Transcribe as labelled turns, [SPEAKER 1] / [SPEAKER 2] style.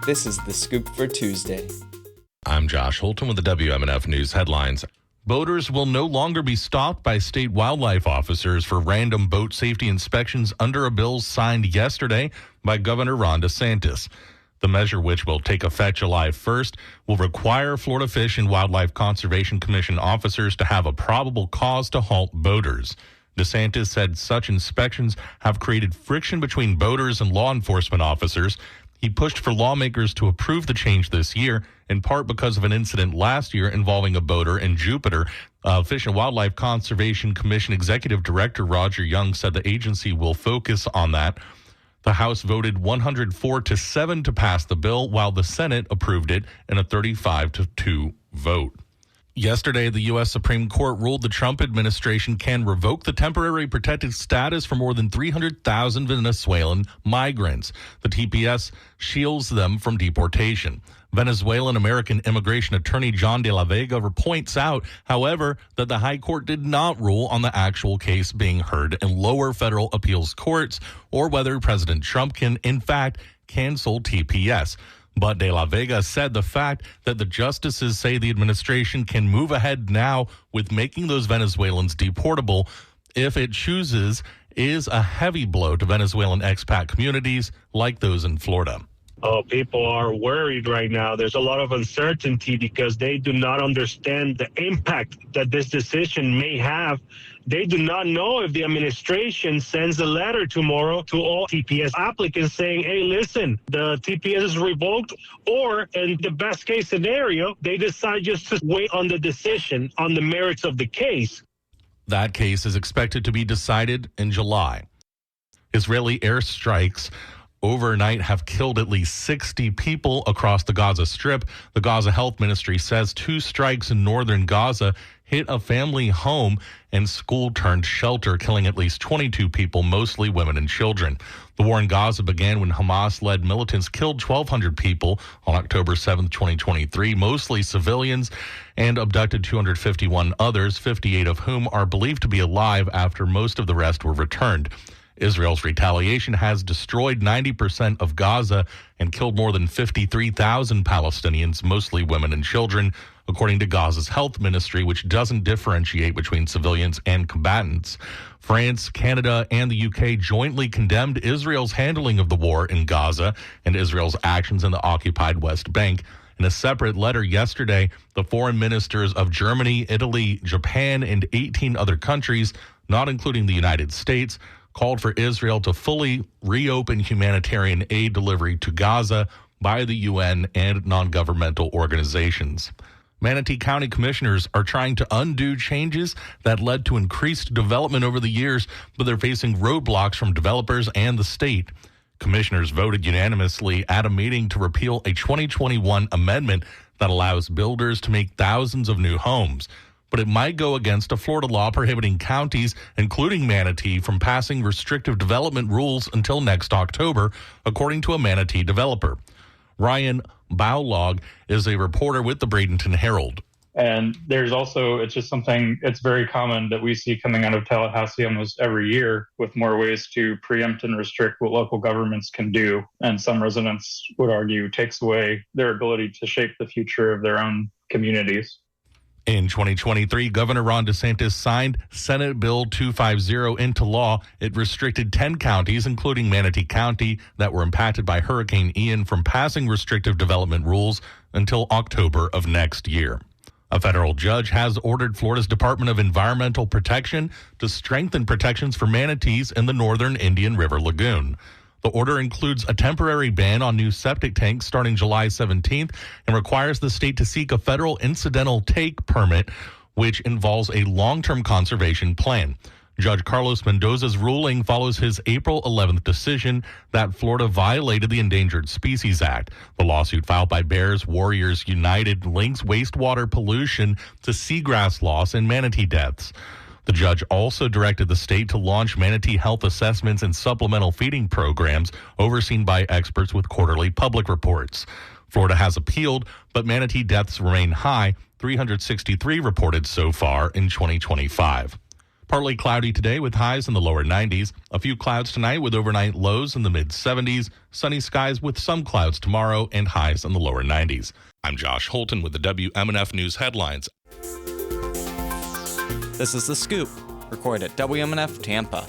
[SPEAKER 1] This is The Scoop for Tuesday.
[SPEAKER 2] I'm Josh Holton with the WMNF News headlines. Boaters will no longer be stopped by state wildlife officers for random boat safety inspections under a bill signed yesterday by Governor Ron DeSantis. The measure, which will take effect July 1st, will require Florida Fish and Wildlife Conservation Commission officers to have a probable cause to halt boaters. DeSantis said such inspections have created friction between boaters and law enforcement officers. He pushed for lawmakers to approve the change this year, in part because of an incident last year involving a boater in Jupiter. Fish and Wildlife Conservation Commission Executive Director Roger Young said the agency will focus on that. The House voted 104-7 to pass the bill, while the Senate approved it in a 35-2 vote. Yesterday, the U.S. Supreme Court ruled the Trump administration can revoke the temporary protected status for more than 300,000 Venezuelan migrants. The TPS shields them from deportation. Venezuelan American immigration attorney John de la Vega points out, however, that the High Court did not rule on the actual case being heard in lower federal appeals courts or whether President Trump can, in fact, cancel TPS. But de la Vega said the fact that the justices say the administration can move ahead now with making those Venezuelans deportable if it chooses is a heavy blow to Venezuelan expat communities like those in Florida.
[SPEAKER 3] Oh, people are worried right now. There's a lot of uncertainty because they do not understand the impact that this decision may have. They do not know if the administration sends a letter tomorrow to all TPS applicants saying, hey, listen, the TPS is revoked, or in the best case scenario, they decide just to wait on the decision on the merits of the case.
[SPEAKER 2] That case is expected to be decided in July. Israeli airstrikes overnight have killed at least 60 people across the Gaza Strip. The Gaza Health Ministry says 2 strikes in northern Gaza hit a family home and school-turned-shelter, killing at least 22 people, mostly women and children. The war in Gaza began when Hamas-led militants killed 1,200 people on October 7, 2023, mostly civilians, and abducted 251 others, 58 of whom are believed to be alive after most of the rest were returned. Israel's retaliation has destroyed 90% of Gaza and killed more than 53,000 Palestinians, mostly women and children, according to Gaza's health ministry, which doesn't differentiate between civilians and combatants. France, Canada, and the UK jointly condemned Israel's handling of the war in Gaza and Israel's actions in the occupied West Bank. In a separate letter yesterday, the foreign ministers of Germany, Italy, Japan, and 18 other countries, not including the United States, called for Israel to fully reopen humanitarian aid delivery to Gaza by the UN and non-governmental organizations. Manatee County commissioners are trying to undo changes that led to increased development over the years, but they're facing roadblocks from developers and the state. Commissioners voted unanimously at a meeting to repeal a 2021 amendment that allows builders to make thousands of new homes. But it might go against a Florida law prohibiting counties, including Manatee, from passing restrictive development rules until next October, according to a Manatee developer. Ryan Bowlog is a reporter with the Bradenton Herald.
[SPEAKER 4] And there's also, it's just something, it's very common that we see coming out of Tallahassee almost every year with more ways to preempt and restrict what local governments can do. And some residents would argue takes away their ability to shape the future of their own communities.
[SPEAKER 2] In 2023, Governor Ron DeSantis signed Senate Bill 250 into law. It restricted 10 counties, including Manatee County, that were impacted by Hurricane Ian from passing restrictive development rules until October of next year. A federal judge has ordered Florida's Department of Environmental Protection to strengthen protections for manatees in the northern Indian River Lagoon. The order includes a temporary ban on new septic tanks starting July 17th and requires the state to seek a federal incidental take permit, which involves a long-term conservation plan. Judge Carlos Mendoza's ruling follows his April 11th decision that Florida violated the Endangered Species Act. The lawsuit filed by Bears Warriors United links wastewater pollution to seagrass loss and manatee deaths. The judge also directed the state to launch manatee health assessments and supplemental feeding programs overseen by experts with quarterly public reports. Florida has appealed, but manatee deaths remain high, 363 reported so far in 2025. Partly cloudy today with highs in the lower 90s. A few clouds tonight with overnight lows in the mid 70s. Sunny skies with some clouds tomorrow and highs in the lower 90s. I'm Josh Holton with the WMNF News headlines.
[SPEAKER 1] This is The Scoop, recorded at WMNF Tampa.